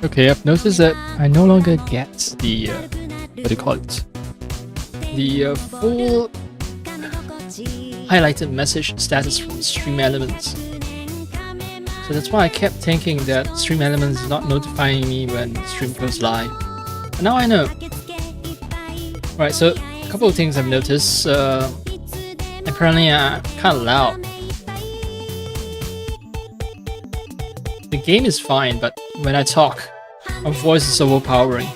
Okay, I've noticed that I no longer get the, what do you call it? The full highlighted message status from Stream Elements. So that's why I kept thinking that Stream Elements is not notifying me when the stream goes live. But now I know. Alright, so a couple of things I've noticed. Apparently I'm kind of loud. The game is fine, but when I talk, my voice is overpowering.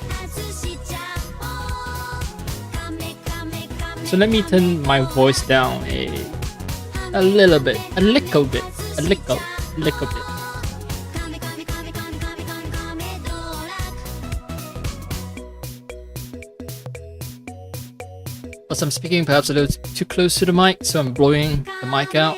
So let me turn my voice down a little bit, a little bit. Plus I'm speaking perhaps a little too close to the mic, so I'm blowing the mic out.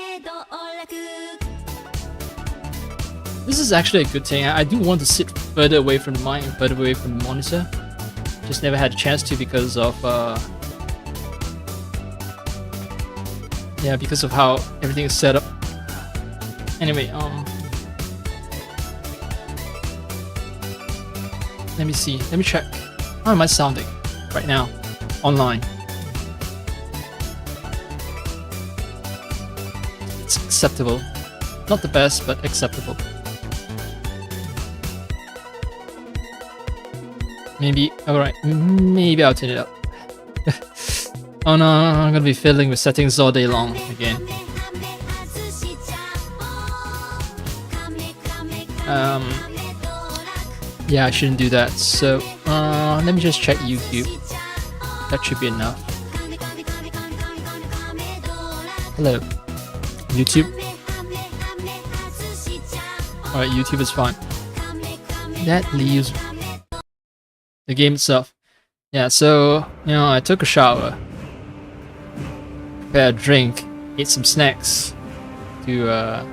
This is actually a good thing. I do want to sit further away from the mic and further away from the monitor. Just never had a chance to because of because of how everything is set up. Anyway, let me see. Let me check. How am I sounding right now online? It's acceptable. Not the best, but acceptable. Maybe, alright, maybe I'll turn it up. Oh no, I'm gonna be fiddling with settings all day long again. Yeah, I shouldn't do that. So, let me just check YouTube. That should be enough. Hello, YouTube. Alright, YouTube is fine. That leaves the game itself. Yeah, so, you know, I took a shower, prepared a drink, ate some snacks to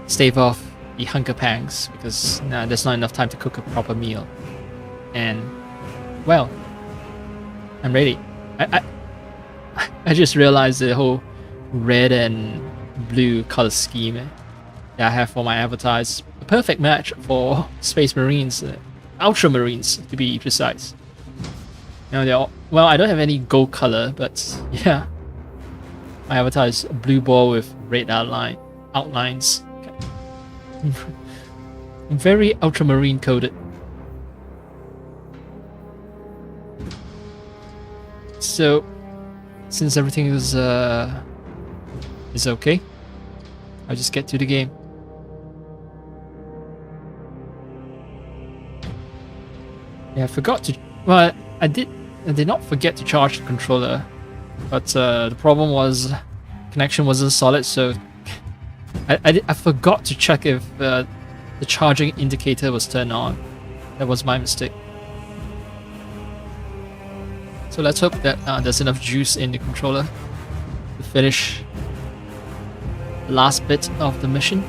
stave off the hunger pangs because there's not enough time to cook a proper meal. And, well, I'm ready. I just realized the whole red and blue color scheme that I have for my avatars. A perfect match for Space Marines. Ultramarines to be precise. You know, they're all, well, I don't have any gold color, but yeah, my avatar is a blue ball with red outlines. Okay. Very ultramarine coded. So, since everything is okay, I'll just get to the game. Yeah, I forgot to. Well, I did not forget to charge the controller, but the problem was connection wasn't solid, so I forgot to check if the charging indicator was turned on. That was my mistake. So let's hope that there's enough juice in the controller to finish the last bit of the mission.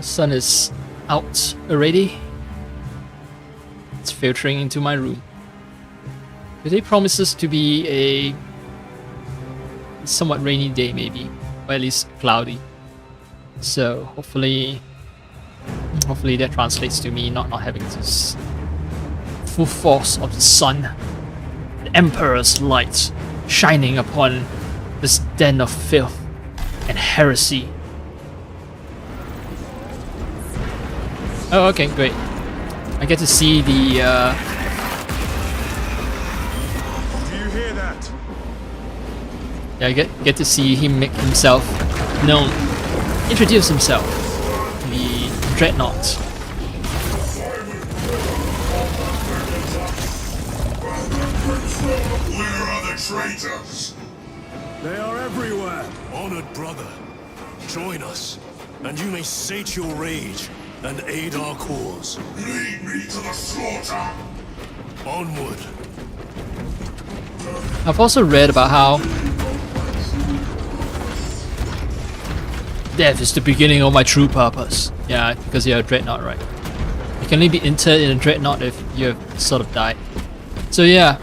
Sun is out already. It's filtering into my room. Today promises to be a somewhat rainy day, maybe, or at least cloudy. So hopefully that translates to me not having this full force of the sun, the Emperor's light, shining upon this den of filth and heresy. Oh, okay, great. I get to see the, Do you hear that? Yeah, I get to see him make himself known, introduce himself, the Dreadnought. Where are the traitors? They are everywhere. Honored brother, join us, and you may sate your rage and aid our cause. Lead me to the slaughter. Onward. I've also read about how death is the beginning of my true purpose. Yeah, because you're a dreadnought, right? You can only be interred in a dreadnought if you have sort of died. So yeah,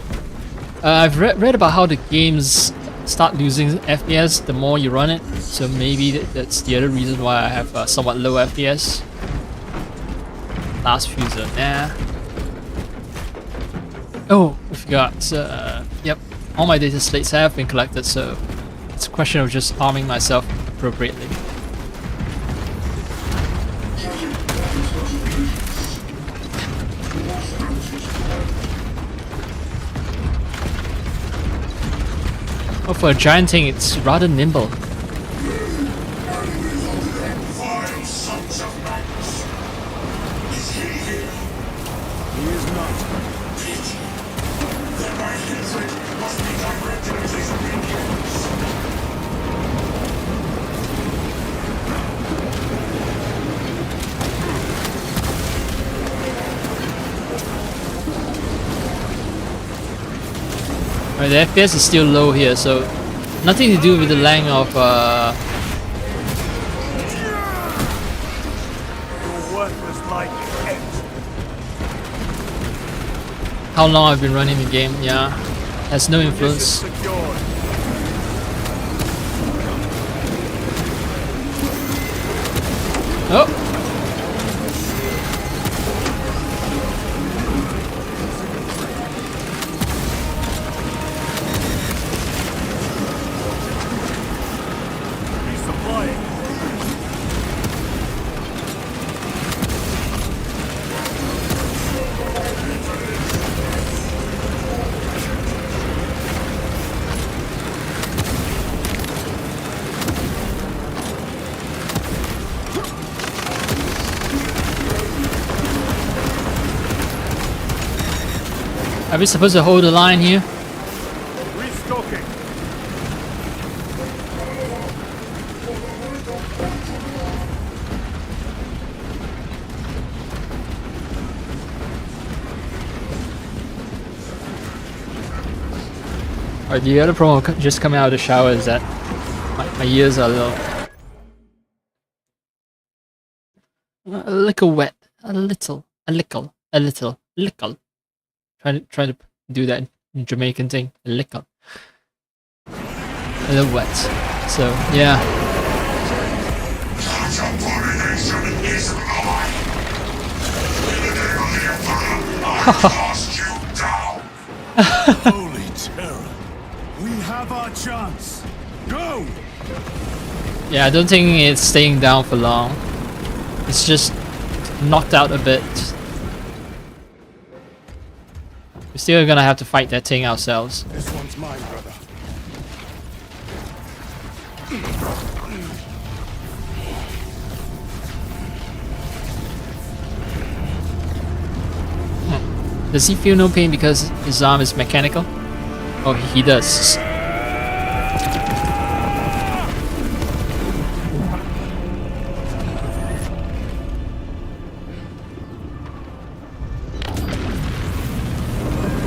I've read about how the games start losing FPS the more you run it. So maybe that's the other reason why I have somewhat low FPS. Last fuser, nah. Oh, I forgot. Yep, all my data slates have been collected, so it's a question of just arming myself appropriately. Oh, for a giant thing, it's rather nimble. Vile sons of Magnus. Is he here? He is not. Pity. Then my hatred must be directed at his minions. Right, the FPS is still low here, so nothing to do with the length of Your worthless life ends. how long I've been running the game. Yeah, has no This is influence. secured. Oh, Resupplying. are we supposed to hold the line here? Restocking. Or the other problem of just coming out of the shower is that my ears are a little wet. A little. Try to do that Jamaican thing. A little wet. So yeah. Such abomination is mine. In the name of the Emperor, I cast you down. Holy terror. We have our chance. Go! Yeah, I don't think it's staying down for long. It's just knocked out a bit. We're still gonna have to fight that thing ourselves. This one's mine, brother. Does he feel no pain because his arm is mechanical? Oh, he does.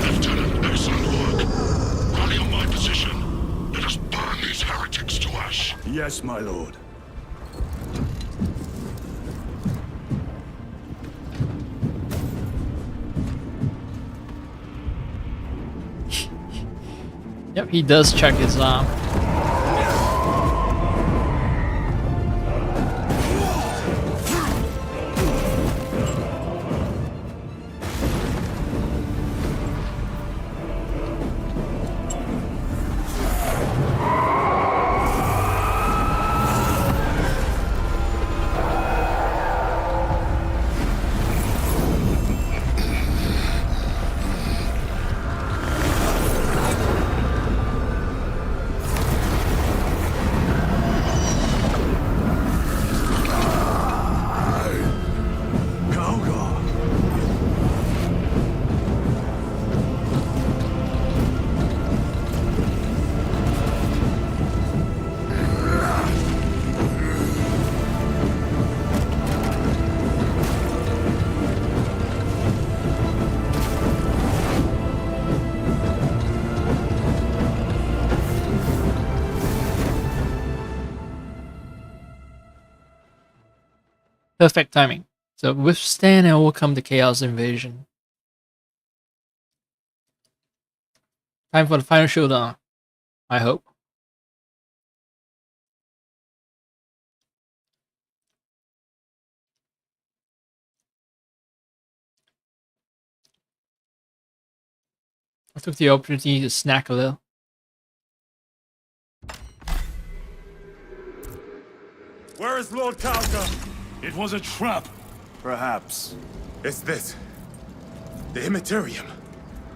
Lieutenant, excellent work. Rally on my position. Let us burn these heretics to ash. Yes, my lord. Yep, he does check his arm. Perfect timing. So withstand and overcome the chaos invasion. Time for the final showdown. I hope. I took the opportunity to snack a little. Where is Lord Calgar? It was a trap. Perhaps. Is this the Immaterium?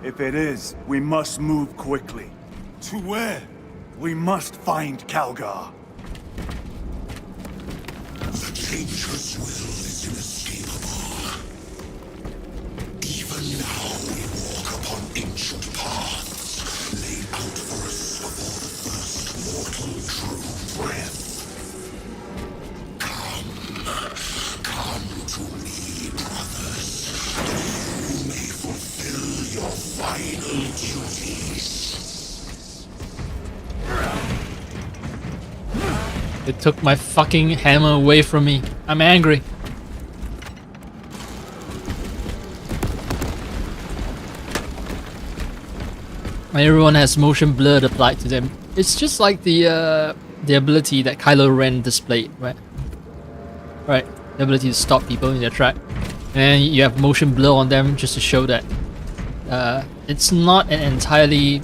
If it is, we must move quickly. To where? We must find Calgar. The dangerous will is inescapable. Even now we walk upon ancient paths, laid out for us before the first mortal drew breath. Come to me, brothers, that you may fulfill your final duties. They took my fucking hammer away from me. I'm angry. Everyone has motion blur applied to them. It's just like the ability that Kylo Ren displayed, right? Right, the ability to stop people in their track, and you have motion blur on them just to show that it's not an entirely,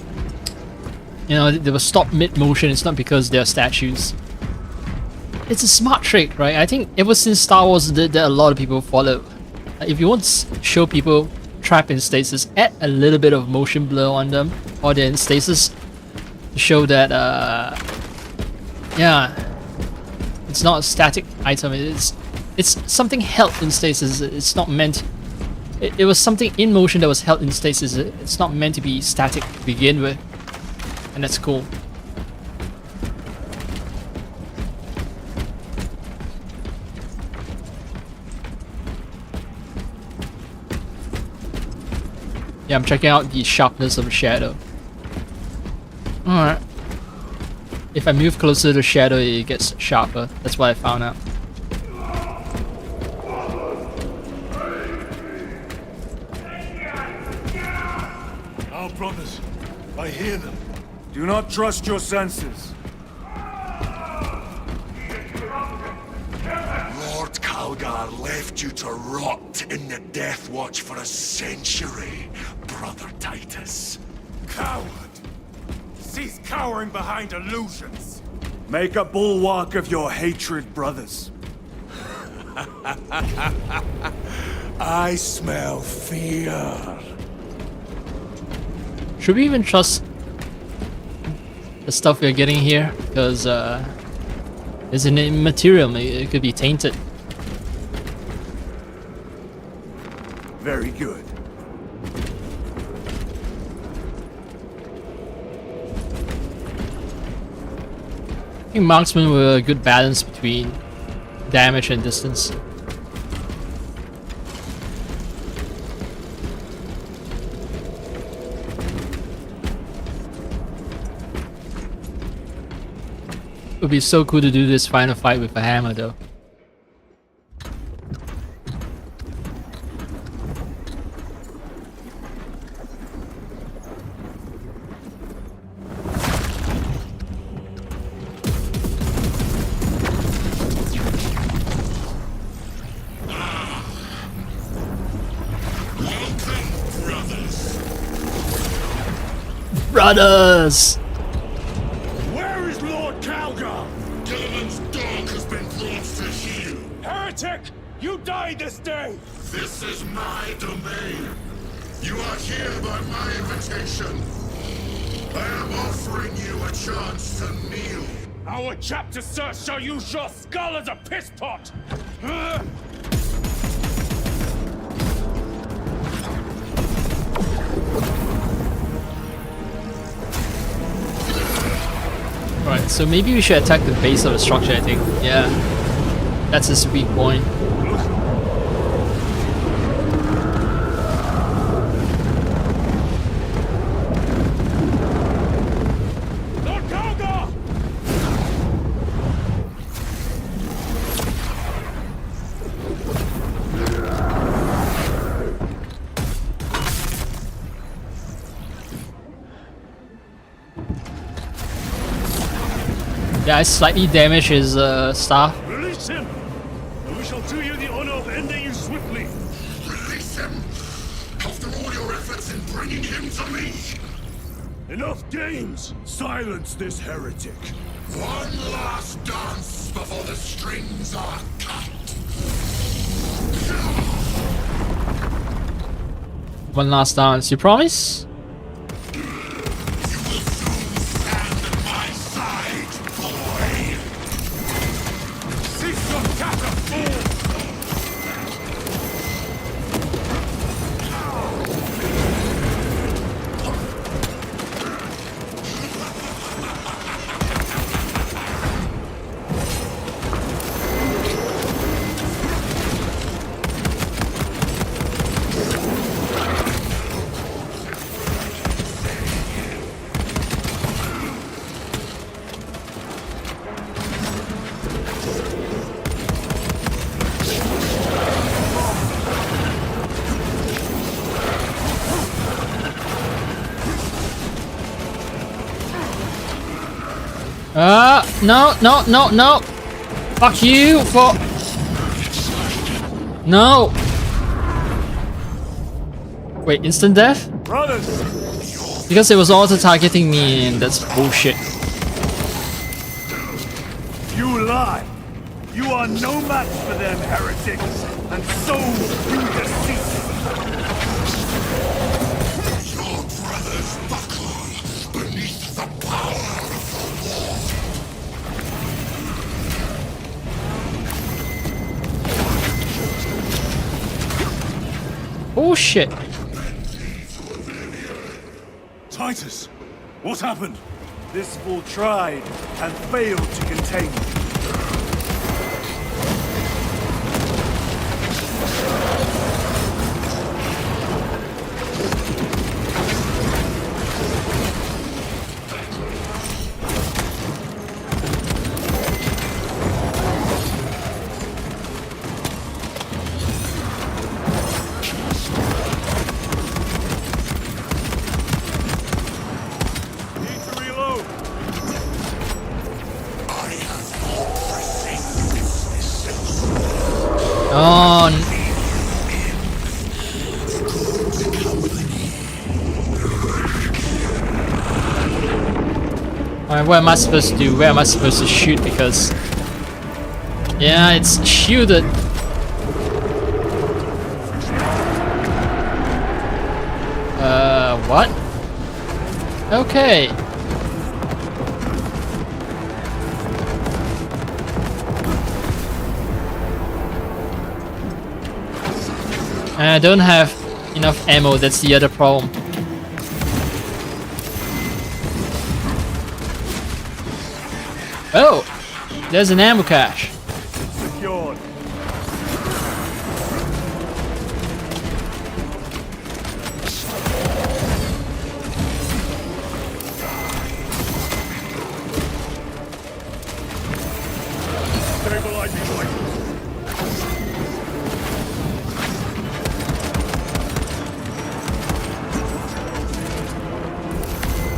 you know, they were stopped mid-motion. It's not because they're statues. It's a smart trick, right? I think ever since Star Wars did that, a lot of people follow. If you want to show people trapped in stasis, add a little bit of motion blur on them, or they're in stasis, to show that, yeah, it's not a static item. It's something held in stasis. It's not meant. It was something in motion that was held in stasis. It's not meant to be static to begin with, and that's cool. Yeah, I'm checking out the sharpness of the shadow. Alright. If I move closer to the shadow, it gets sharper. That's what I found out. Our brothers, I hear them. Do not trust your senses. Lord Calgar left you to rot in the Death Watch for a century, Brother Titus. Coward! Cease cowering behind illusions! Make a bulwark of your hatred, brothers. I smell fear. Should we even trust the stuff we're getting here? Because it's an immaterial. It could be tainted. Very good. I think marksmen were a good balance between damage and distance. It would be so cool to do this final fight with a hammer though. Brothers! Where is Lord Calgar? Gilliman's dog has been brought to heel. Heretic! You die this day! This is my domain. You are here by my invitation. I am offering you a chance to kneel. Our chapter, sir, shall use your skull as a piss pot! Alright, so maybe we should attack the base of the structure, I think. Yeah. That's his weak point. Lord Calgar! Yeah, I slightly damaged his staff. Release him, and we shall do you the honor of ending you swiftly. Release him! After all your efforts in bringing him to me! Enough games! Silence this heretic. One last dance before the strings are cut! One last dance, you promise? You will soon stand at my side, boy! Cease your chatter, fool! No, no, no, no! Fuck you for... No! Wait, instant death? Brothers, Because it was auto-targeting me and that's bullshit. you lie. You are no match for them, heretics, and so you deceive. Your brothers buckle beneath the power of the war. Bullshit. Titus, what happened? This fool tried and failed to contain me. Need to reload. Oh, alright, what am I supposed to do? Where am I supposed to shoot? Because... yeah, it's shielded. What? Okay. I don't have enough ammo, that's the other problem. Oh! There's an ammo cache. Secured. Stabilizing light.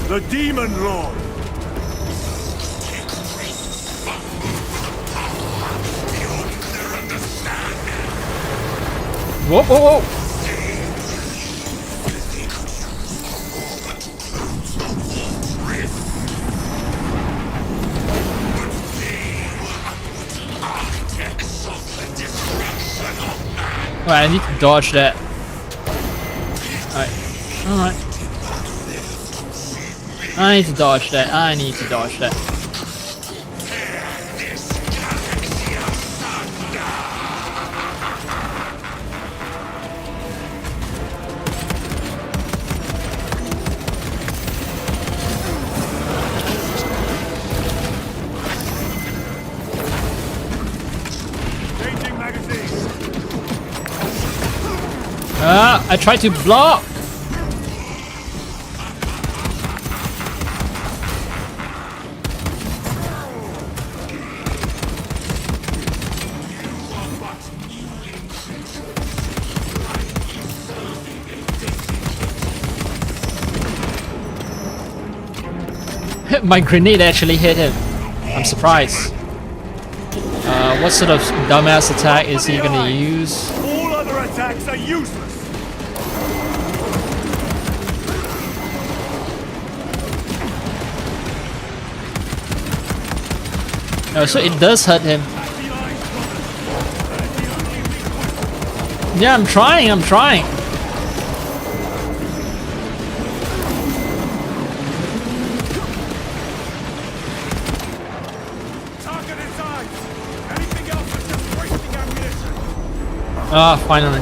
The Demon Lord. Whoa, whoa, whoa! Alright, I need to dodge that. Alright. I need to dodge that. I need to dodge that. Changing magazine. I tried to block. My grenade actually hit him. I'm surprised. What sort of dumbass attack is he gonna use? All other attacks are useless. No, so it does hurt him. Yeah, I'm trying. Target inside! Anything else is just wasting ammunition! Ah, finally.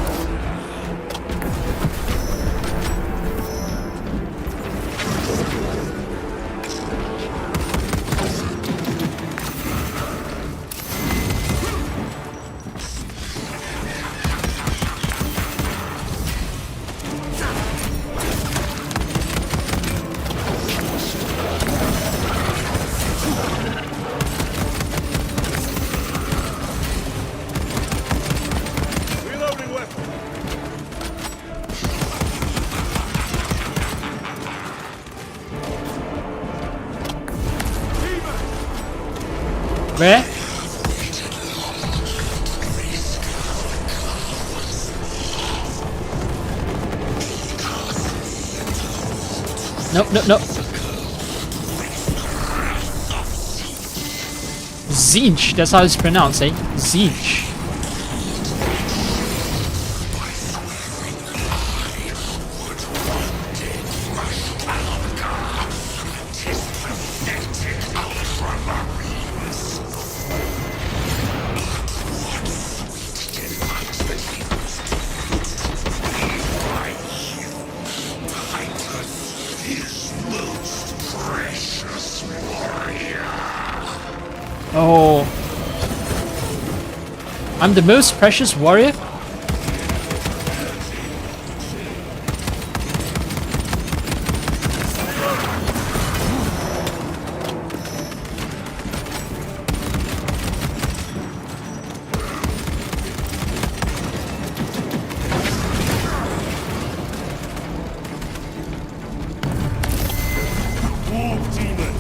Reloading weapon. Where? Nope. Zinch, that's how it's pronounced, eh? Zinch. Oh. I'm the most precious warrior? Wolf demon.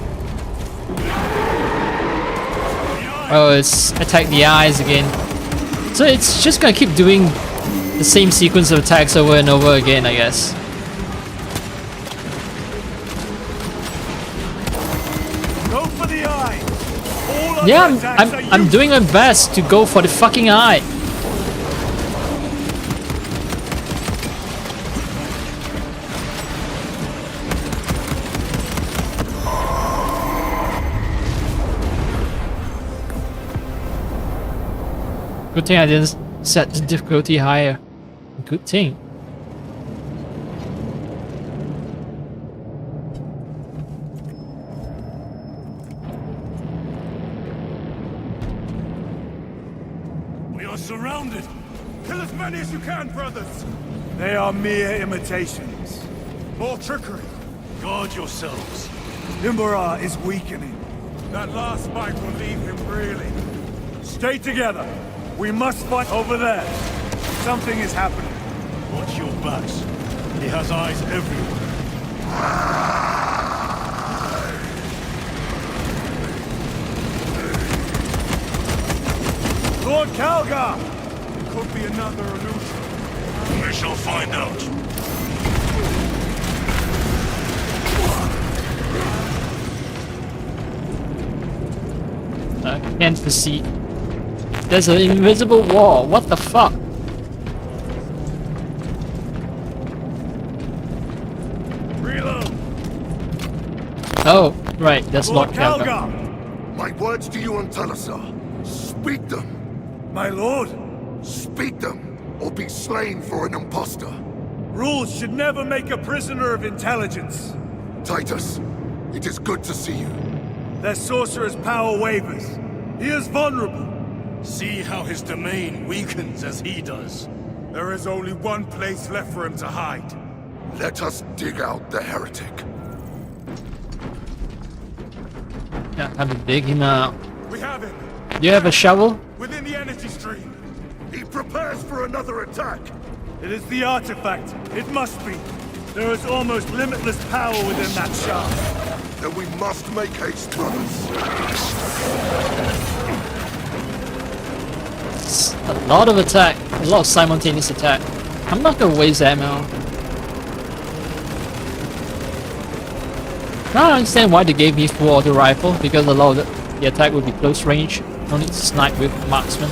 Oh, it's attack the eyes again. So it's just gonna keep doing the same sequence of attacks over and over again, I guess. Go for the eye. All other Yeah, attacks are I'm useless. doing my best to go for the fucking eye. Good thing I didn't set the difficulty higher. Good thing. We are surrounded. Kill as many as you can, brothers! They are mere imitations. More trickery! Guard yourselves. Imbara is weakening. That last bite will leave him reeling. Stay together. We must fight over there. Something is happening. Watch your backs. He has eyes everywhere. Lord Calgar! It could be another illusion. We shall find out. I can't foresee. There's an invisible wall. What the fuck? Reload. Oh, right. That's Lord Lord Calgar. Calgar! My words to you on Talasar. Speak them. My lord, Speak them, or be slain for an impostor. rules should never make a prisoner of intelligence. Titus, it is good to see you. Their sorcerer's power wavers. He is vulnerable. See how his domain weakens as he does. There is only one place left for him to hide. Let us dig out the heretic. Yeah, time to dig him out. We have him! Do you have a shovel? Within the energy stream! He prepares for another attack. It is the artifact. It must be. There is almost limitless power within that shaft. Then we must make haste, brothers. It's a lot of attack, a lot of simultaneous attack. I'm not gonna waste ammo. Now I understand why they gave me full auto rifle, because a lot of the attack would be close range. No need to snipe with marksman.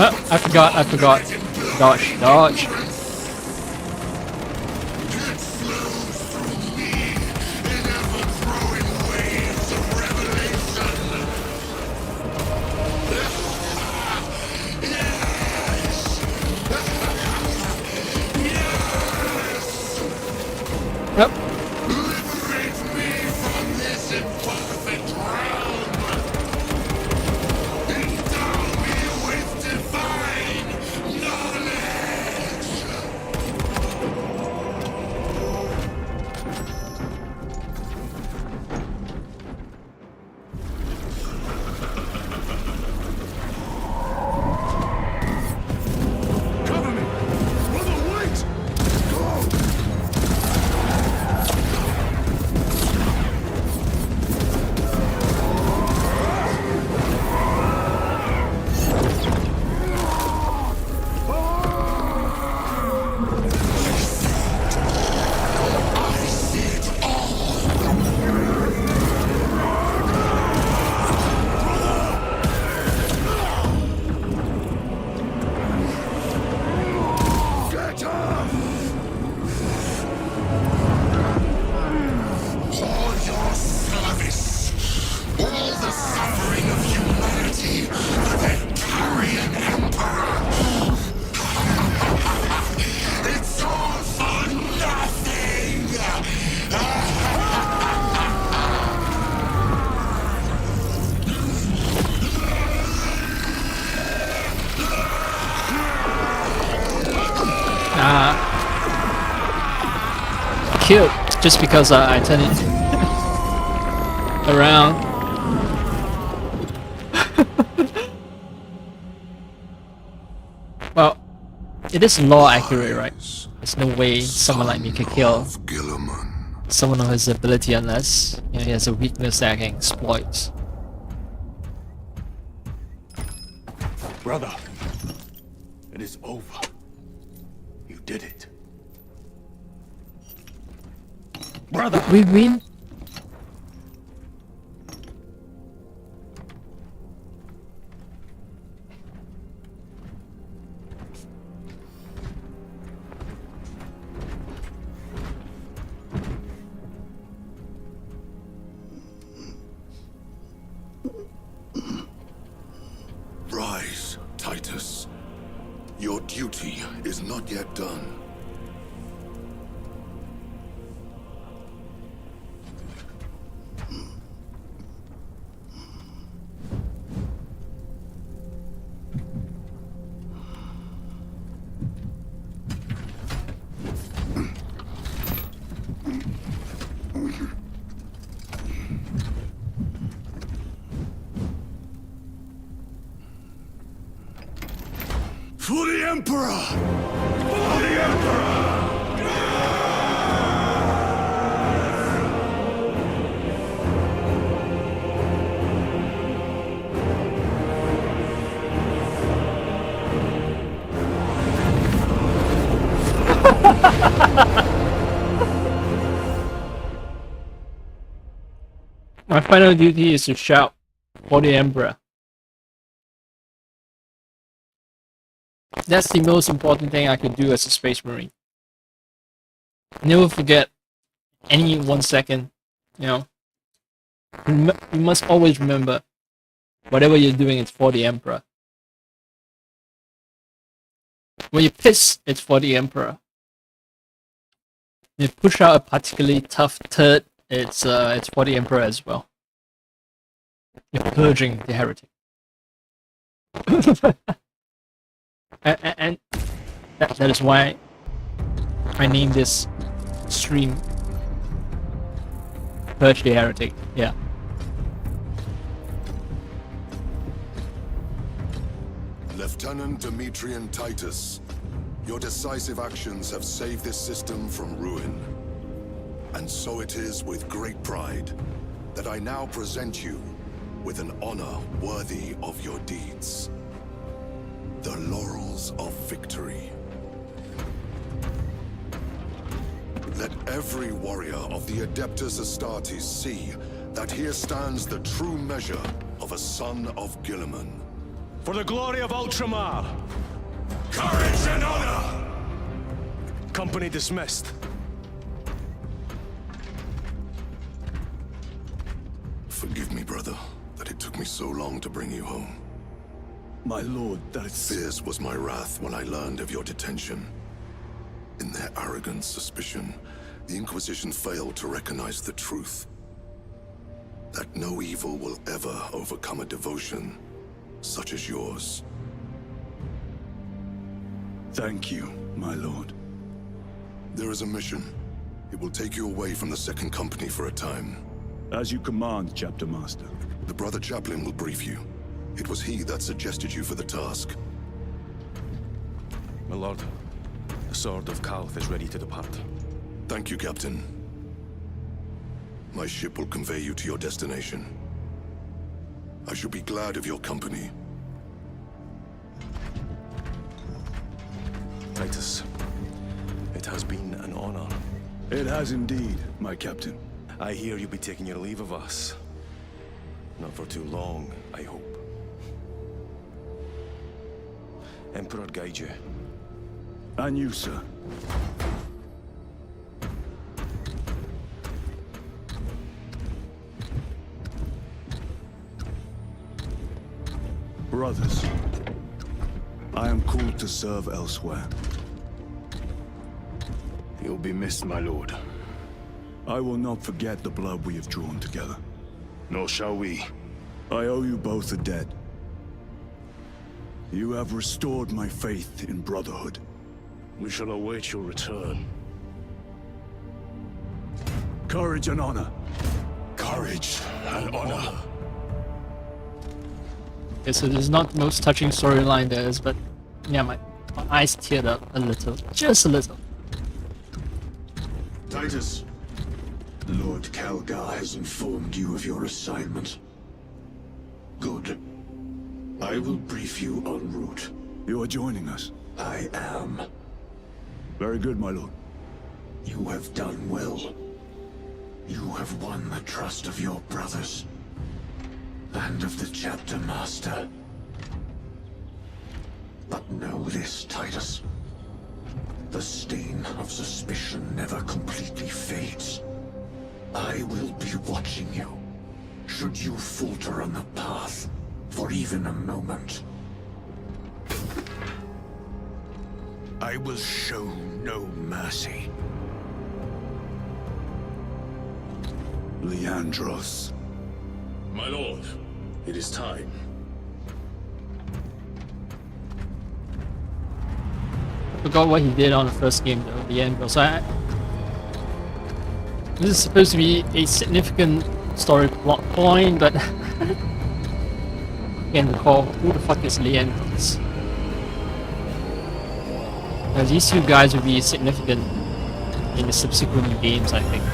Oh, I forgot. Dodge. Yep. Cover me! Brother, wait! Get up! All your service, all the suffering of humanity, the Tarian Emperor. It's all for nothing! Killed just because I turned it around. Well, it is law accurate, right? There's no way someone like me could kill Of Gilliman. someone of his ability unless he has a weakness that I can exploit. Brother, it is over. You did it. Brother! We win? Rise, Titus. Your duty is not yet done. For the Emperor! For the Emperor! My final duty is to shout for the Emperor. That's the most important thing I could do as a Space Marine. Never forget any 1 second, you know. You must always remember, whatever you're doing, it's for the Emperor. When you piss, it's for the Emperor. When you push out a particularly tough turd, it's for the Emperor as well. You're purging the heretic. and that is why I named this stream Purge the Heretic. Yeah. Lieutenant Demetrian Titus, your decisive actions have saved this system from ruin. And so it is with great pride that I now present you with an honor worthy of your deeds. The laurels of victory. Let every warrior of the Adeptus Astartes see that here stands the true measure of a son of Guilliman. For the glory of Ultramar! Courage and honor! Company dismissed. Forgive me, brother, that it took me so long to bring you home. My lord, that's... Fierce was my wrath when I learned of your detention. In their arrogant suspicion, the Inquisition failed to recognize the truth. That no evil will ever overcome a devotion such as yours. Thank you, my lord. There is a mission. It will take you away from the Second Company for a time. As you command, Chapter Master. The Brother Chaplain will brief you. It was he that suggested you for the task. My lord, the sword of Kalth is ready to depart. Thank you, Captain. My ship will convey you to your destination. I shall be glad of your company. Titus, it has been an honor. It has indeed, my captain. I hear you'll be taking your leave of us. Not for too long, I hope. Emperor guide you. And you, sir. Brothers, I am called to serve elsewhere. You'll be missed, my lord. I will not forget the blood we have drawn together. Nor shall we. I owe you both a debt. You have restored my faith in brotherhood. We shall await your return. Courage and honor. Courage and honor. Okay, so this is not the most touching storyline there is, but yeah, my eyes teared up a little. Just a little. Titus, Lord Calgar has informed you of your assignment. Good. I will brief you en route. You are joining us. I am. Very good, my lord. You have done well. You have won the trust of your brothers. And of the Chapter Master. But know this, Titus. The stain of suspicion never completely fades. I will be watching you. Should you falter on the path, for even a moment. I will show no mercy. Leandros. My lord, it is time. Forgot what he did on the first game though, the end. So this is supposed to be a significant story plot point, but I can't recall who the fuck is Leandros. Now, these two guys will be significant in the subsequent games, I think.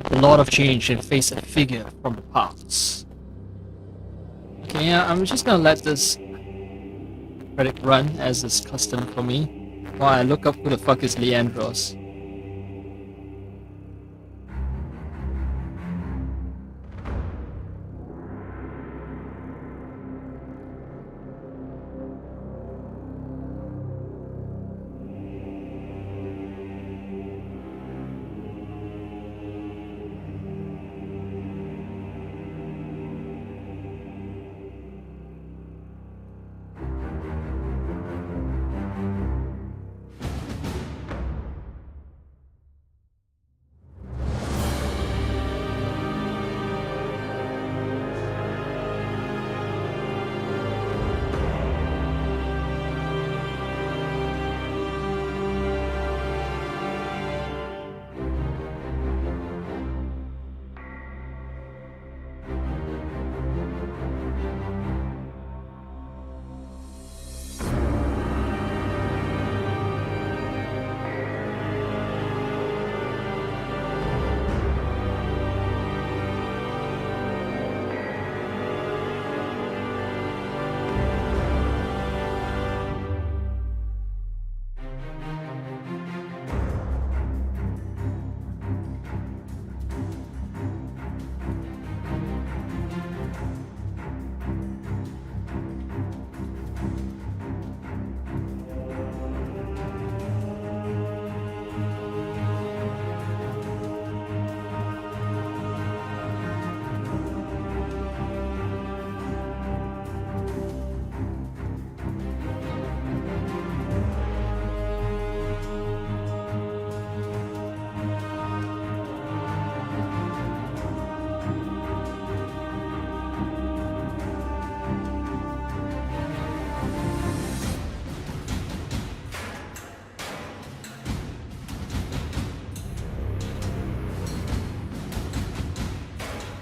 A lot of change and face a figure from the past. Okay, yeah, I'm just gonna let this credit run as is custom for me while I look up who the fuck is Leandros.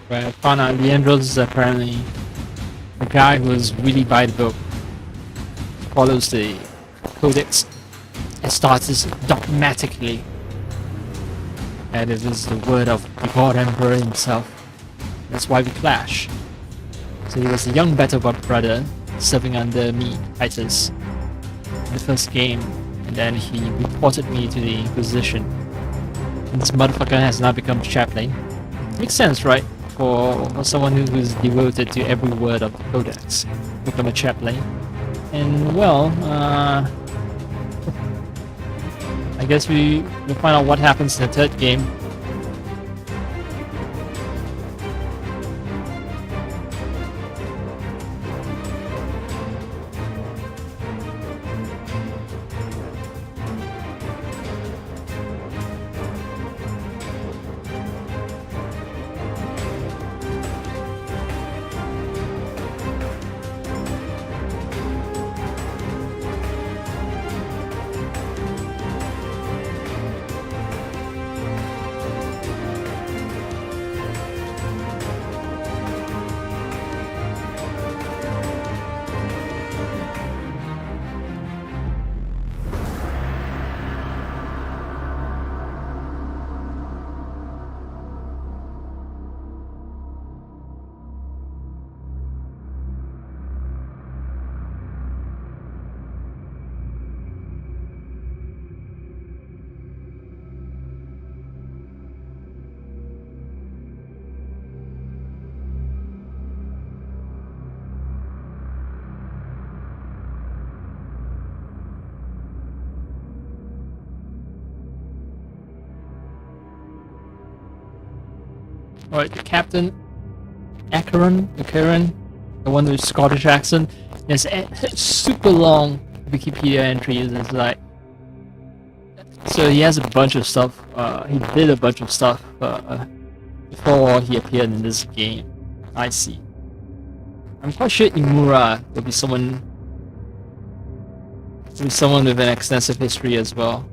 where I found out Leandros is apparently a guy who is really by the book, follows the codex, and starts dogmatically. And it is the word of the God Emperor himself. That's why we clash. So he was a young battle brother serving under me, Titus, in the first game, and then he reported me to the Inquisition. And this motherfucker has now become chaplain. Makes sense, right? For someone who is devoted to every word of the Codex, become a chaplain. And well, I guess we'll find out what happens in the third game. Alright, the captain, Acheron, the one with Scottish accent, there's a super long Wikipedia entry. It's like, so he has a bunch of stuff. He did a bunch of stuff before he appeared in this game. I see. I'm quite sure Imura will be someone with an extensive history as well.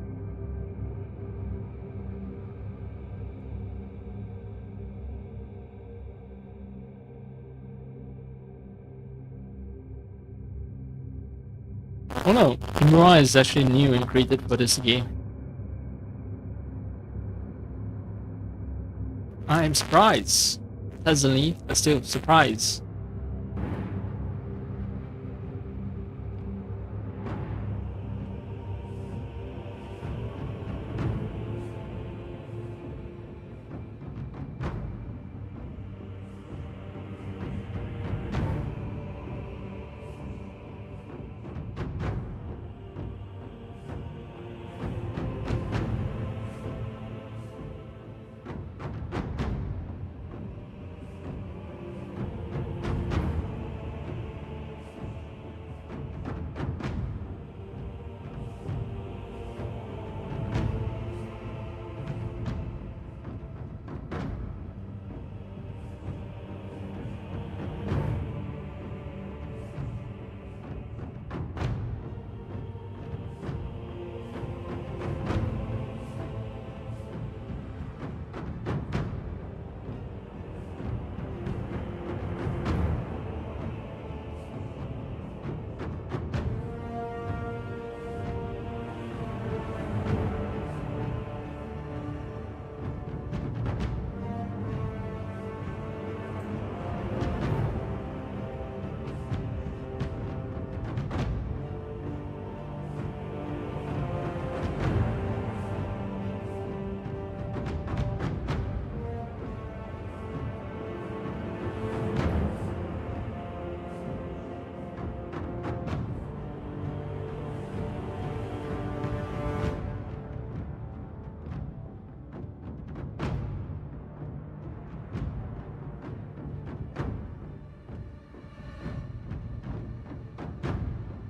Oh no, Imura is actually new and created for this game. I'm surprised. Pleasantly, but still surprised.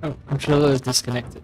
Oh, controller is disconnected.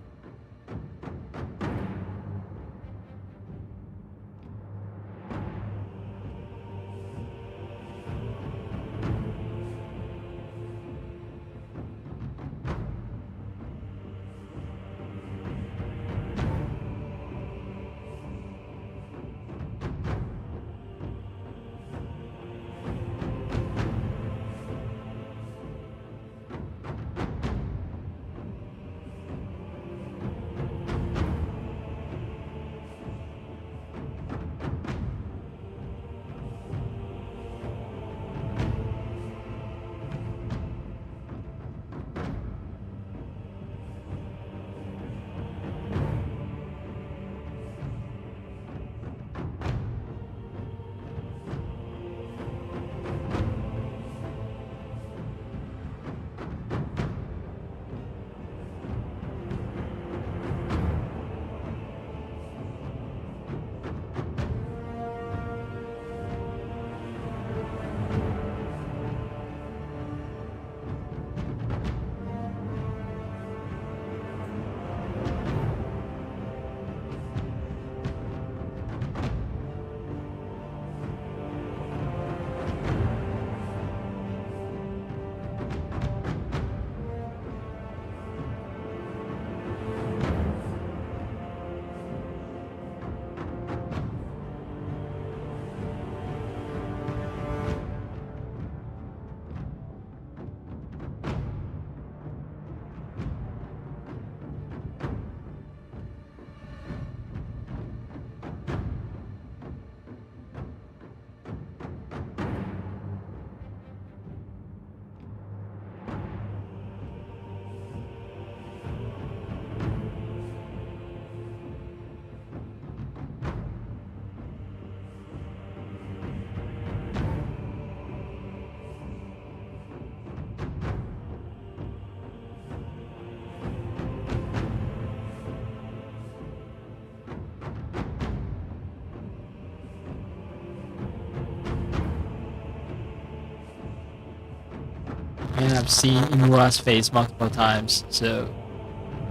and I've seen Imura's face multiple times, so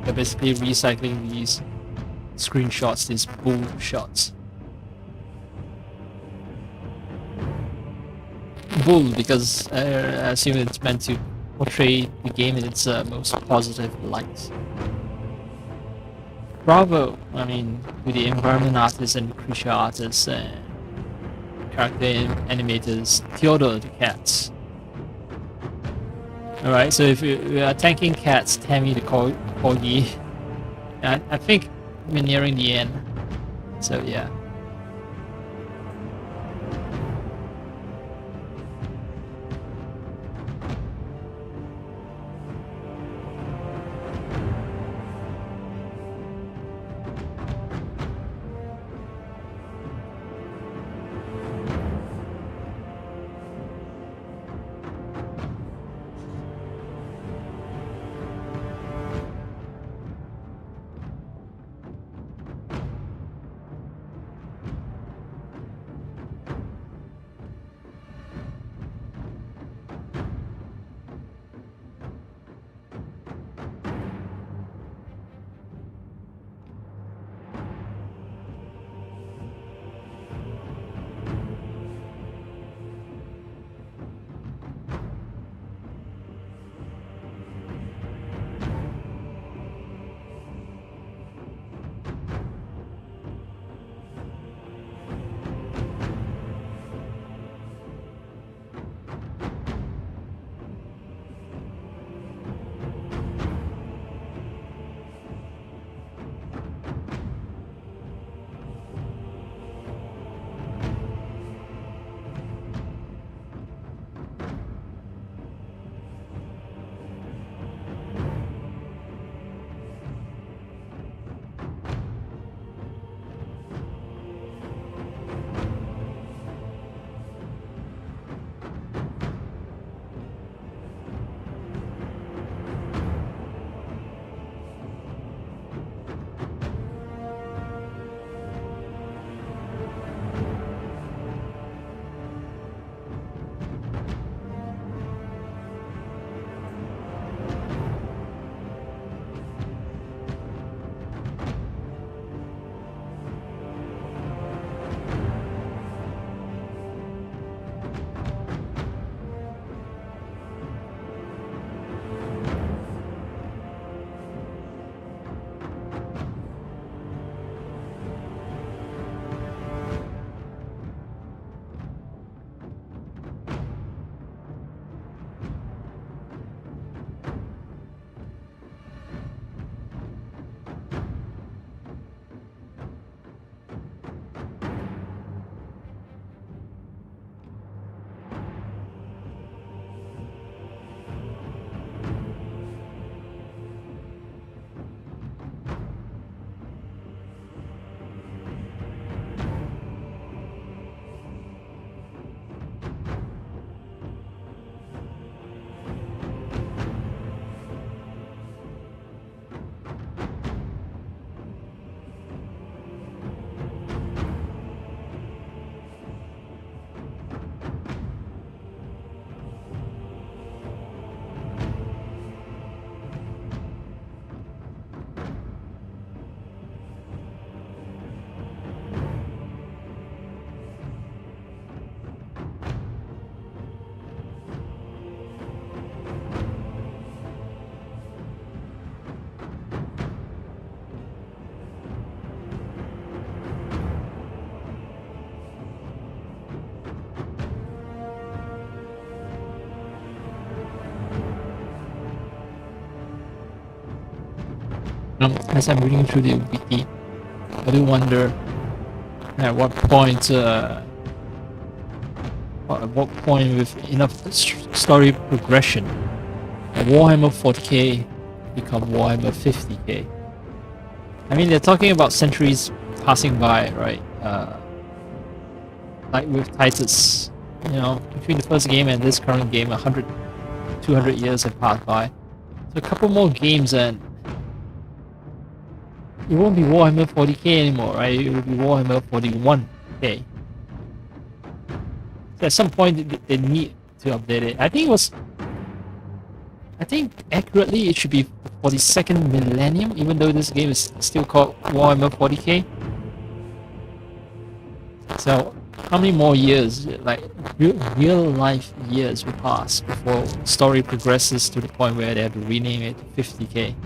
they're basically recycling these screenshots, these bull shots. Bull, because I assume it's meant to portray the game in its most positive light. Bravo, I mean, to the environment artists and creature artists and character animators, Theodore the cats. Alright, so if we are tanking cats, Tammy the corgi. I think we're nearing the end. So yeah. As I'm reading through the wiki, I do wonder at what point with enough story progression, Warhammer 40k become Warhammer 50k. I mean, they're talking about centuries passing by, right? Like with Titus, you know, between the first game and this current game, 100, 200 years have passed by. So a couple more games and it won't be Warhammer 40k anymore, right? It will be Warhammer 41k. So at some point, they need to update it. I think it was I think accurately it should be 42nd millennium, even though this game is still called Warhammer 40k. So, how many more years, like real life years, will pass before story progresses to the point where they have to rename it 50k?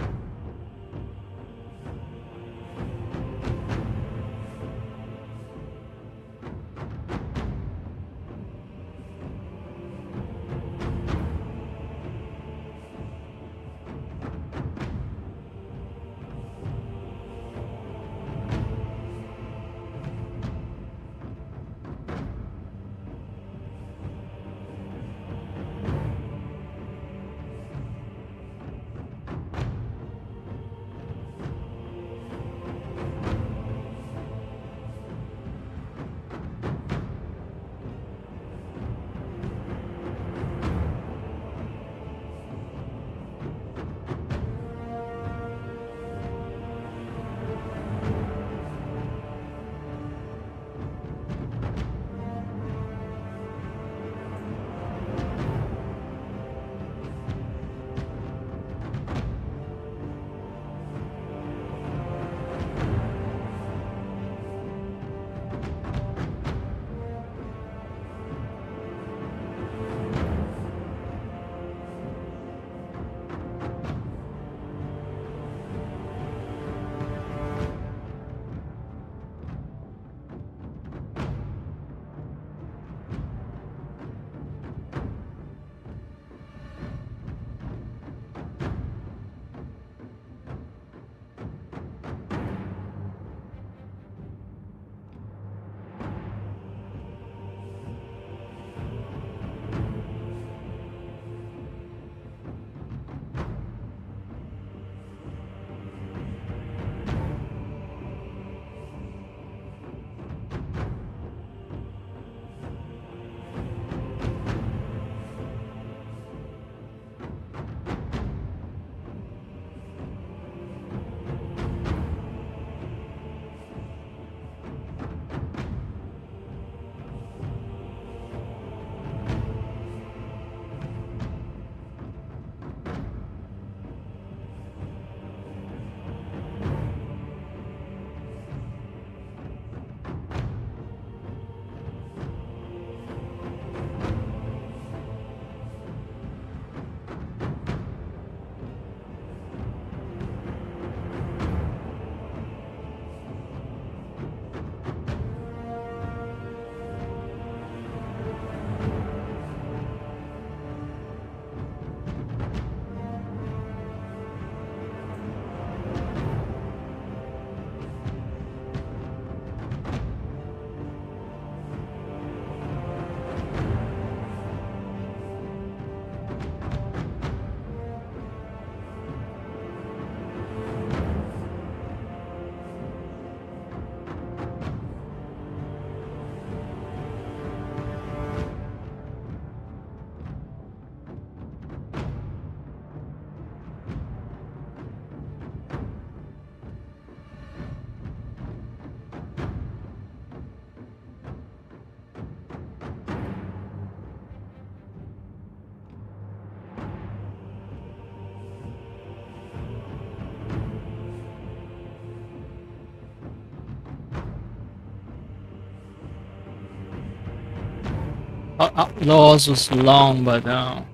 Outlaws was long, but I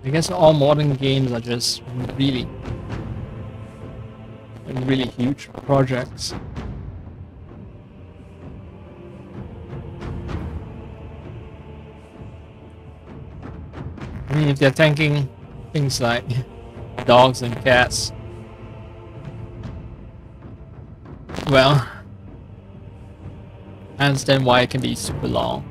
guess all modern games are just really huge projects. I mean, if they're tanking things like dogs and cats, well, I understand why it can be super long.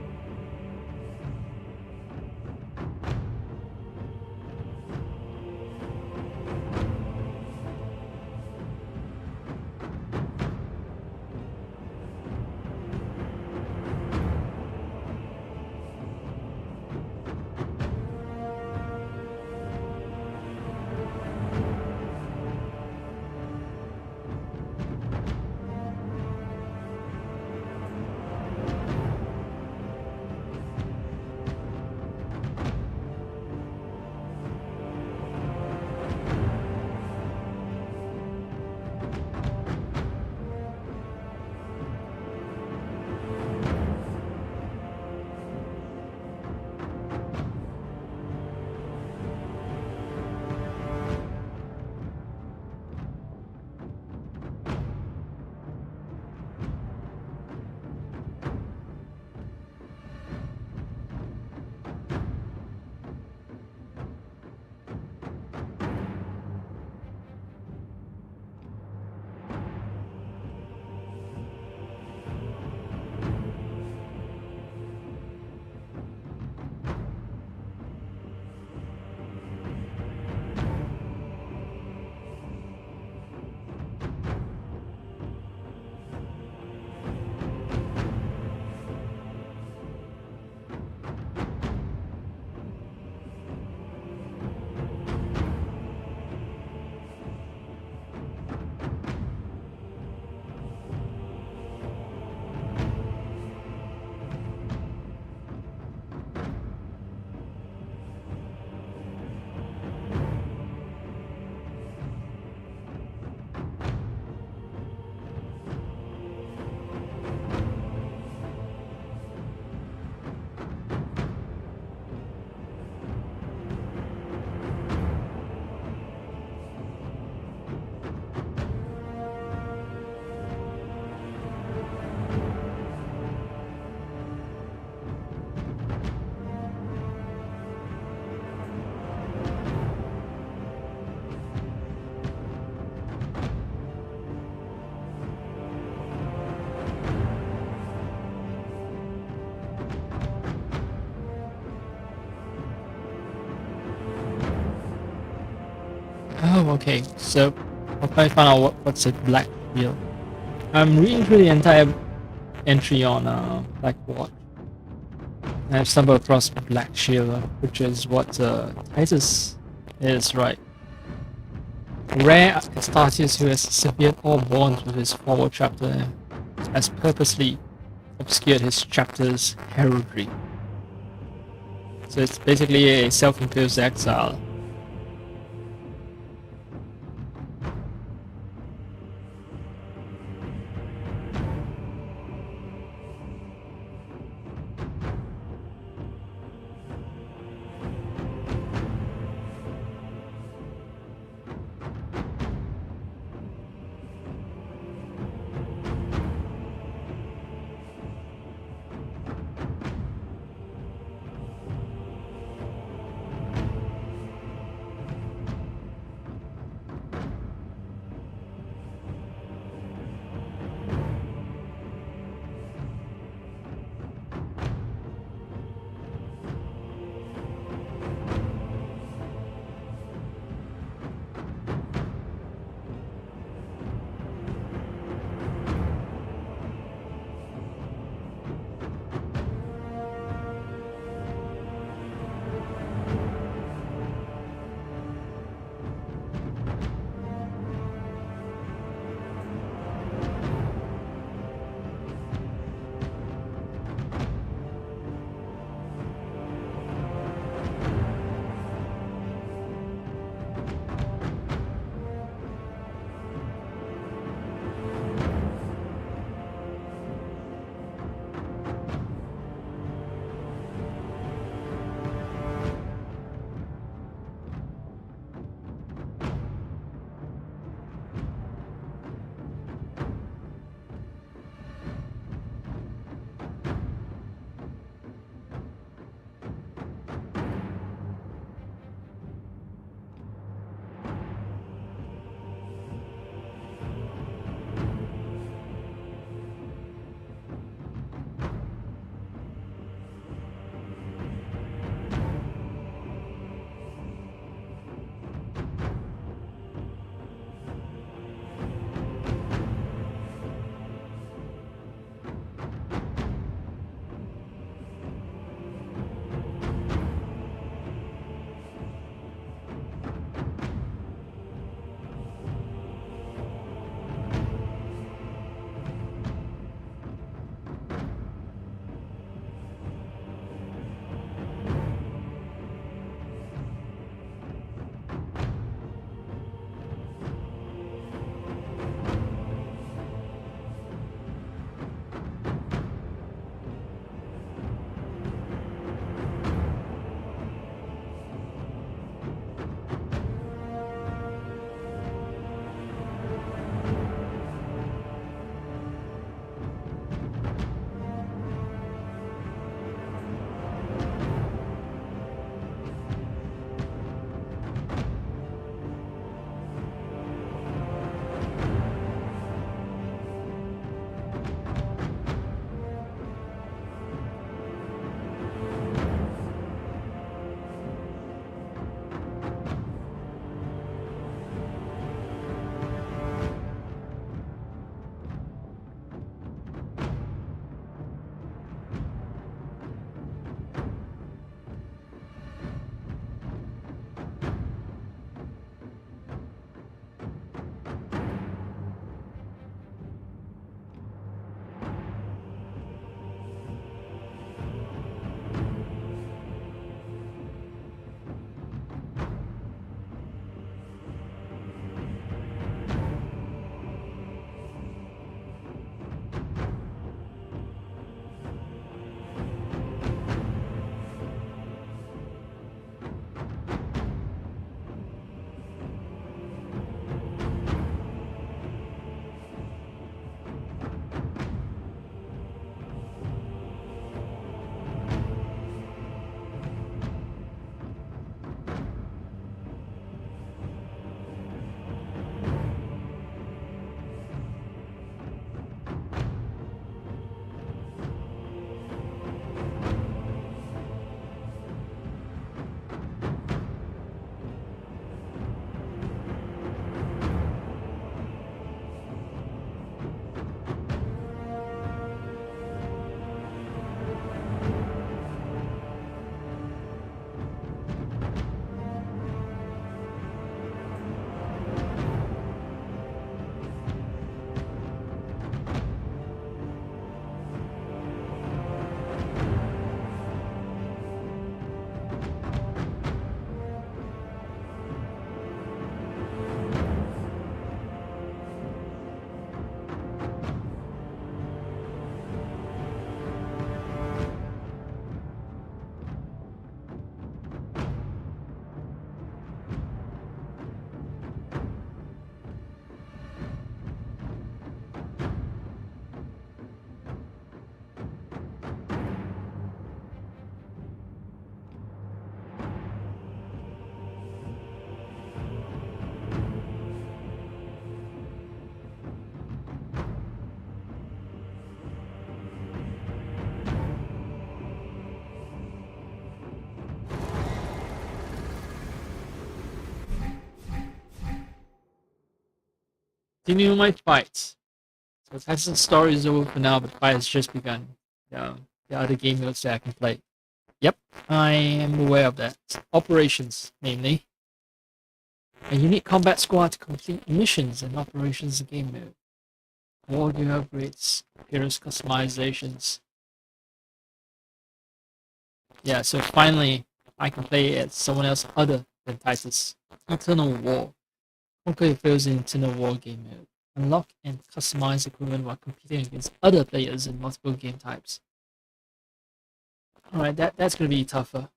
Oh, okay. So, I'll try to find out what's a black shield. I'm reading through the entire entry on Black Watch. And I've stumbled across Black Shield, which is what Titus is, right? Rare Astatius who has severed all bonds with his forward chapter has purposely obscured his chapter's heraldry. So it's basically a self-imposed exile. continue my fight. So Titan's story is over for now, but the fight has just begun. The other game modes that I can play. Yep, I am aware of that. Operations, namely. A unique combat squad to complete missions and operations game mode. Audio upgrades, appearance customizations. Yeah, so finally, I can play as someone else other than Titus. Eternal War. Conquer your foes in Eternal War game mode. Unlock and customize equipment while competing against other players in multiple game types. Alright, that's gonna be tougher.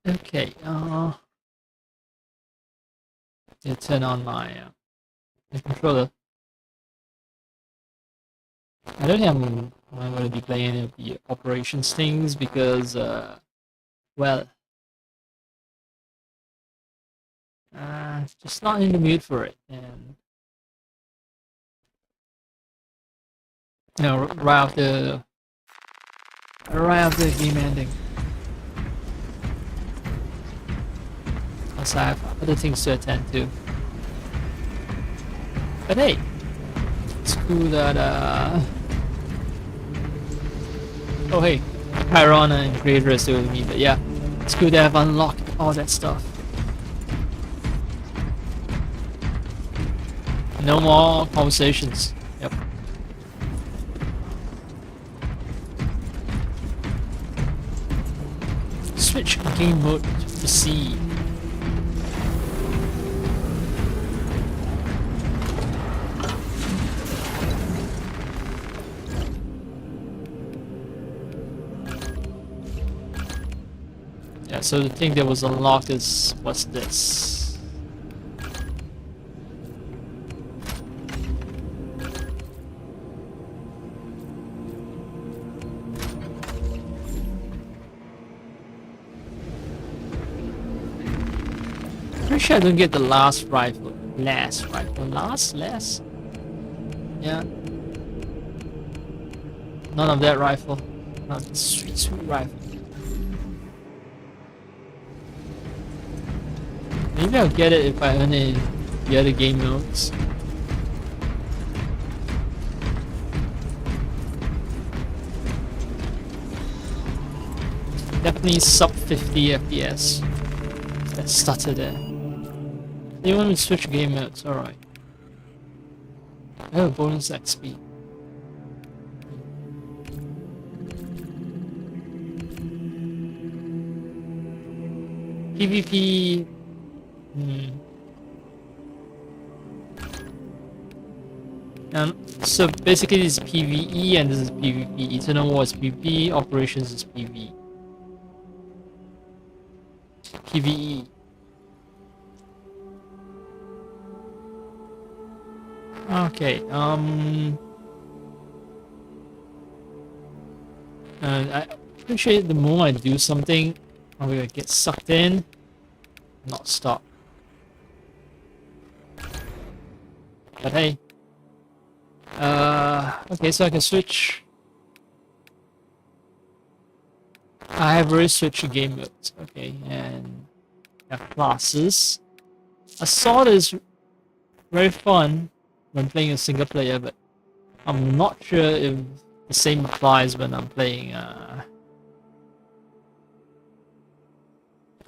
Okay, yeah, turn on my controller. I don't think I'm going to be playing any of the operations things because, well, just not in the mood for it. And you know, right after the game ending, plus I have other things to attend to. But hey, it's cool that oh hey, Chiron and Creator are still with me, but yeah, it's cool that I've unlocked all that stuff. No more conversations. Yep. Switch game mode to C. Yeah, so the thing that was unlocked is what's this? Pretty sure I don't get the last rifle. Last? Yeah. None of that rifle. Not the sweet rifle. Maybe I'll get it if I earn it in the other game modes. Definitely sub 50 FPS. That stutter there. You want me to switch game modes? Alright. I have a bonus XP. PvP. So basically this is PvE and this is PvP. Eternal War is PvP, Operations is PvE. PvE. Okay, I appreciate the more I do something, I'm gonna get sucked in, not stop. But hey, okay, so I can switch. I have already switched to game modes, okay, and I have classes. Assault is very fun when playing a single player, but I'm not sure if the same applies when I'm playing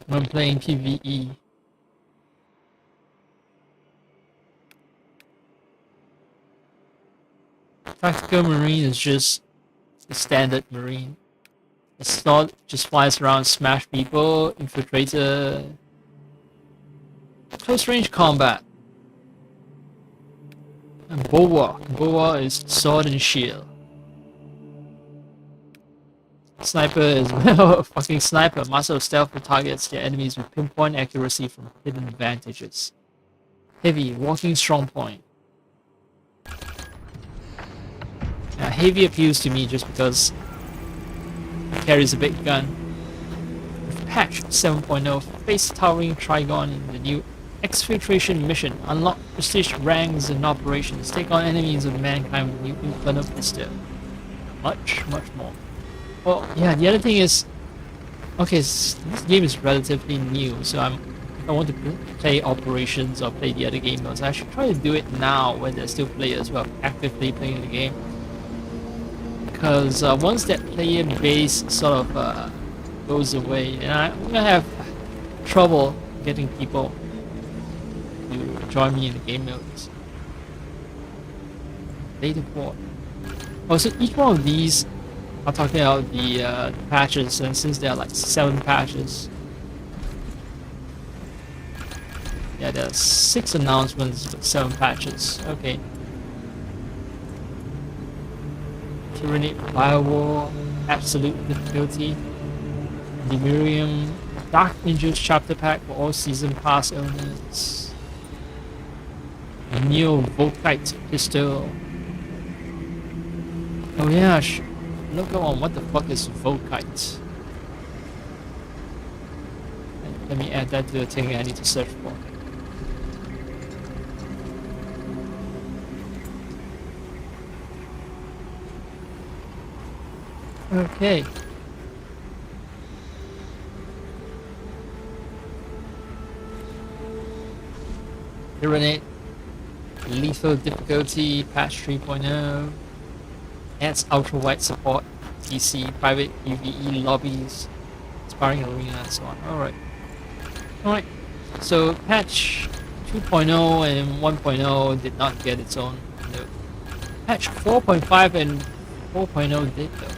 PvE. Tactical Marine is just the standard Marine. Assault just flies around, smash people, infiltrator, close range combat. And Boa is sword and shield. Sniper is fucking sniper, master of stealth who targets their enemies with pinpoint accuracy from hidden advantages. Heavy, walking strong point. Now, heavy appeals to me just because it carries a big gun. Patch 7.0 face towering Trigon in the new exfiltration mission. Unlock prestige ranks and operations. Take on enemies of mankind with new Infernal Vista. Much more. Well, yeah, the other thing is, okay, this game is relatively new, so if I want to play operations or play the other game modes, I should try to do it now when there's still players who are actively playing the game. Because once that player base sort of goes away, and I'm gonna have trouble getting people to join me in the game modes. Data port. Oh, so each one of these are talking about the patches, and since there are like 7 patches, yeah, there are 6 announcements with 7 patches. Okay. Tyrannic Firewall, Absolute Difficulty, Delirium, Dark Angels Chapter Pack for all Season Pass owners, Neo Volkite Pistol. Oh yeah, look on what the fuck is Volkite? Let me add that to the thing I need to search for. Okay. Tyrannic Lethal Difficulty Patch 3.0 adds ultra wide support, TC, private PvE lobbies, sparring arena, and so on. Alright, so patch 2.0 and 1.0 did not get its own note. Patch 4.5 and 4.0 did though.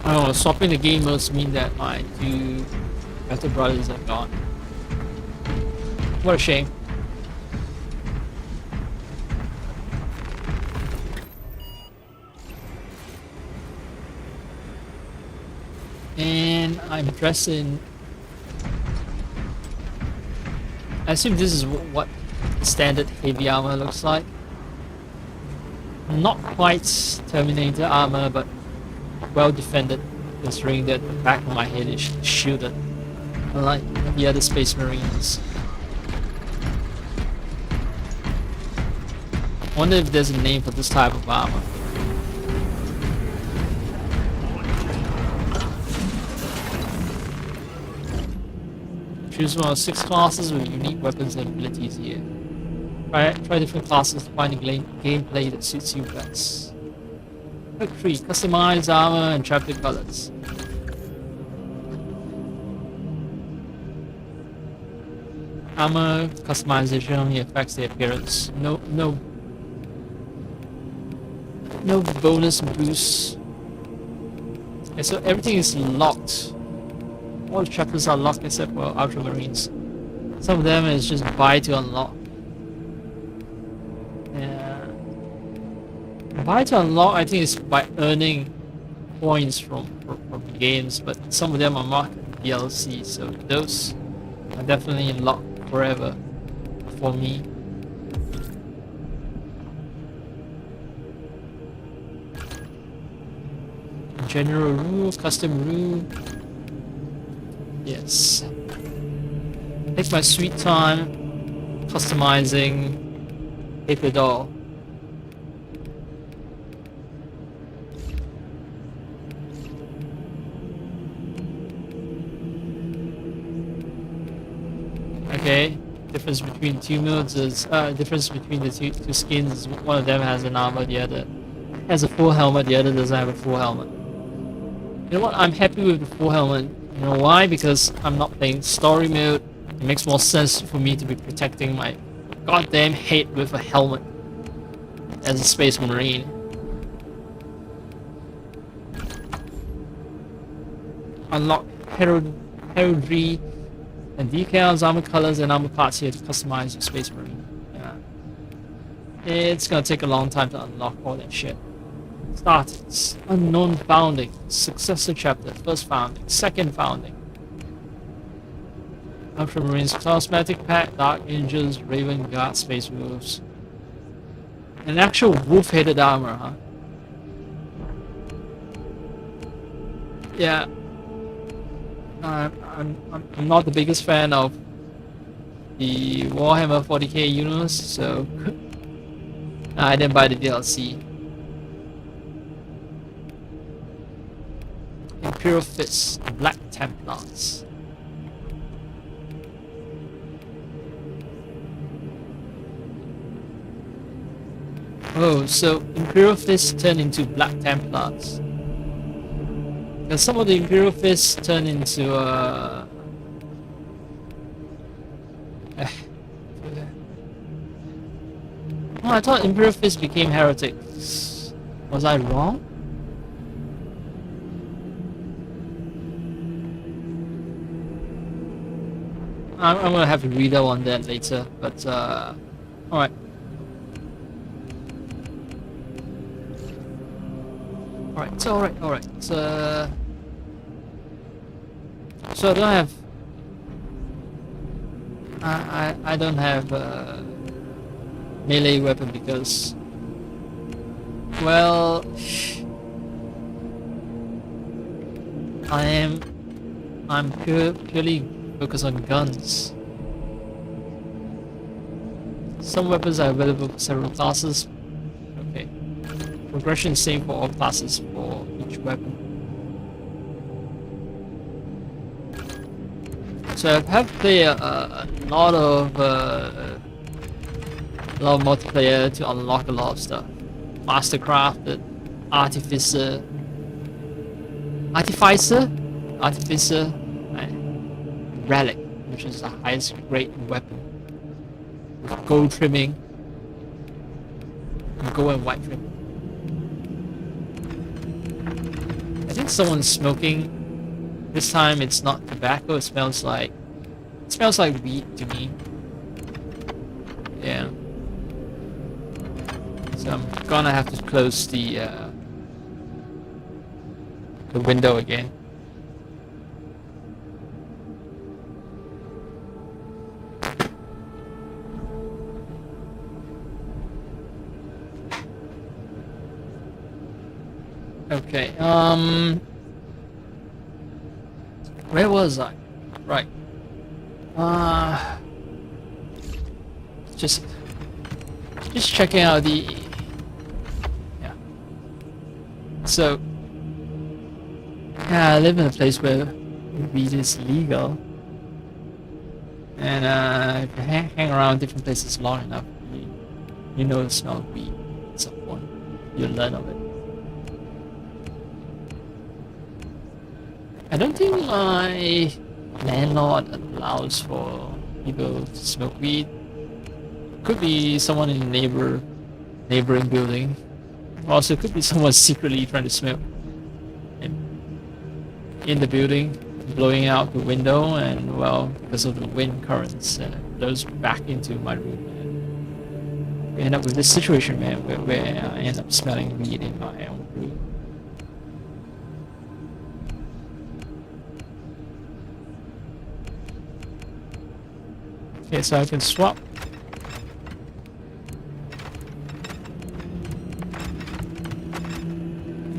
Oh, swapping the game modes mean that my 2 better brothers are gone. What a shame. And I'm dressed in... I assume this is what standard heavy armor looks like. Not quite Terminator armor, but well defended, considering that the back of my head is shielded, unlike the other Space Marines. I wonder if there's a name for this type of armor. Choose one of 6 classes with unique weapons and abilities here. Try different classes to find a gameplay that suits you best. Hook 3. Customize armor and chapter colors. Armor customization only affects the appearance. No bonus boosts. Okay, so everything is locked. All the chapters are locked except for Ultramarines. Some of them is just buy to unlock. Yeah. Buy to unlock, I think, is by earning points from games, but some of them are marked DLC, so those are definitely locked forever for me. General rule, custom rule. Yes. Take my sweet time customizing paper doll. Okay, difference between 2 modes is difference between the two skins is one of them has an armor, the other has a full helmet, the other doesn't have a full helmet. You know what? I'm happy with the full helmet. You know why? Because I'm not playing story mode. It makes more sense for me to be protecting my goddamn head with a helmet as a Space Marine. Unlock heraldry and decals, armor colors, and armor parts here to customize your Space Marine. Yeah. It's gonna take a long time to unlock all that shit. Status: Unknown Founding, Successor Chapter, First Founding, Second Founding. Ultramarines Cosmetic Pack, Dark Angels, Raven Guard, Space Wolves. An actual wolf-headed armor, huh? Yeah. I'm not the biggest fan of the Warhammer 40k universe, so I didn't buy the DLC. Imperial Fist, Black Templars. Oh, so Imperial Fist turned into Black Templars. Because some of the Imperial Fists turn into oh, I thought Imperial Fist became heretics. Was I wrong? I'm gonna have to read up on that later, but alright. Alright. So I don't have I don't have melee weapon because, well, I'm purely focused on guns. Some weapons are available for several classes. Okay. Progression is same for all classes for each weapon. So I have played a lot of multiplayer to unlock a lot of stuff. Mastercrafted, Artificer, and Relic, which is the highest grade weapon. With gold trimming, and gold and white trimming. I think someone's smoking. This time it's not tobacco. It smells like weed to me. Yeah. So I'm gonna have to close the window again. Okay, where was I? Right. Just checking out the, yeah. So, yeah, I live in a place where weed is legal. And if you hang around different places long enough, you know the smell of weed at some point. You learn of it. I don't think my landlord allows for people to smoke weed. Could be someone in the neighboring building. Also, could be someone secretly trying to smoke in the building, blowing out the window, and well, because of the wind currents, blows back into my room. And we end up with this situation, man, where I end up smelling weed in my own room. Okay, so I can swap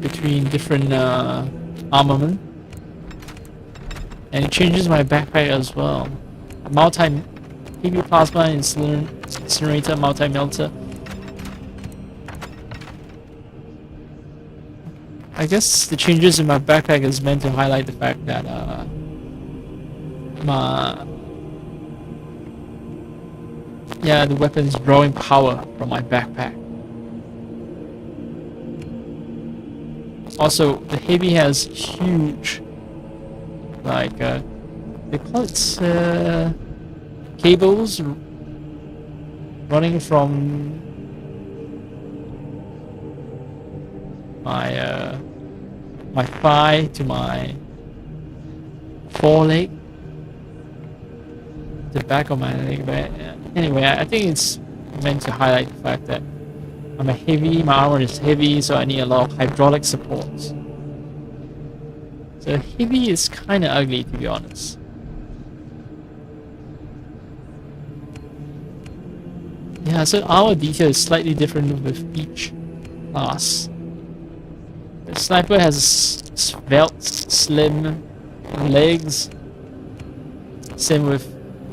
between different armament, and it changes my backpack as well. Heavy plasma incinerator, multi-melter. I guess the changes in my backpack is meant to highlight the fact that the weapon is drawing power from my backpack. Also, the heavy has huge, like, they call it cables running from my thigh to my foreleg, the back of my leg. But anyway, I think it's meant to highlight the fact that my armor is heavy, so I need a lot of hydraulic support. So heavy is kind of ugly, to be honest. Yeah, so armor detail is slightly different with each class. The sniper has svelte, slim legs. Same with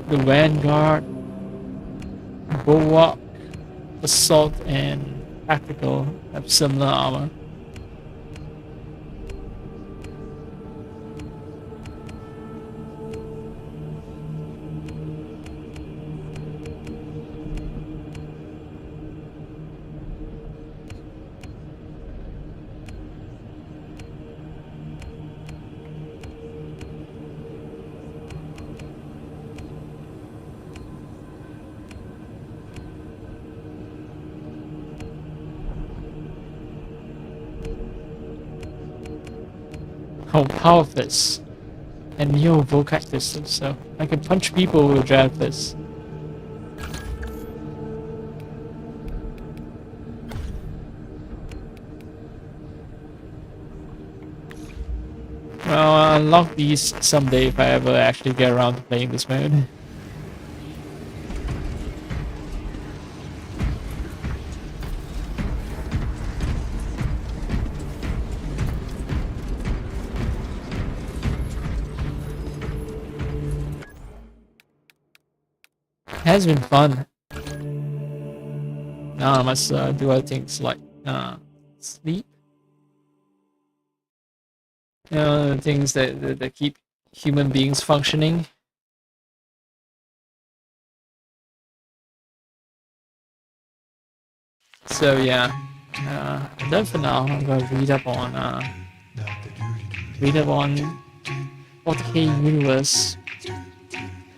the Vanguard, Bulwark, Assault, and Tactical have similar armor. Oh, Power Fist and Neo Volcactus, so I can punch people with Giant Fist. Well, I'll unlock these someday if I ever actually get around to playing this mode. It has been fun. Now I must do other things like sleep. You know, the things that keep human beings functioning. So yeah, done for now. I'm gonna read up on 40K universe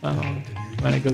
when I go